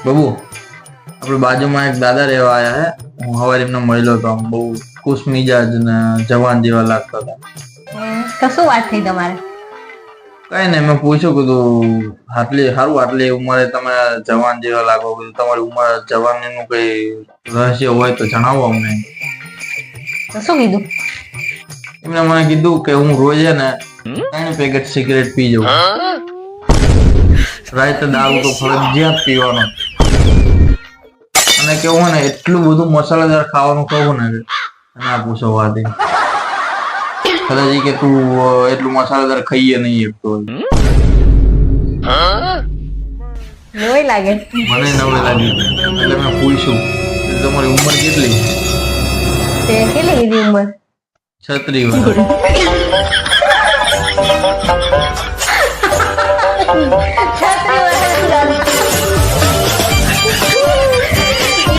બાબુ આપણે બાજુમાં એક દાદા રહેવા આયા હે. હું હવારે એમને મળ્યો તો, આમ બહુ ખુશ મિજાજ ને જવાન જેવા લાગતા હતા. તો શું વાત થઈ તમારે? કઈ નહીં, મેં પૂછ્યું કીધું આટલી ઉંમરે તમે જવાન જેવા લાગો, કીધું તમારી ઉંમર જવાનીનું કઈ રહસ્ય હોય તો જણાવો અમને. તો શું કીધું? એમને મને કીધું કે હું રોજ હે ને 3 પેકેટ સિગરેટ પી જાઉં, રાતે દારૂ તો ફરજિયાત પીવાનો, અને કેવું હોય ને એટલું બધું મસાલેદાર ખાવાનું કહું ને ના પૂછો વાત. કદાચ કે તું એટલું મસાલેદાર ખાઈએ નહીં એકતો. નવાઈ લાગે. મને નવાઈ લાગી એટલે મેં પૂછ્યું તમારી ઉંમર કેટલી? તે કેટલી કીધી ઉંમર? 36 વર્ષ.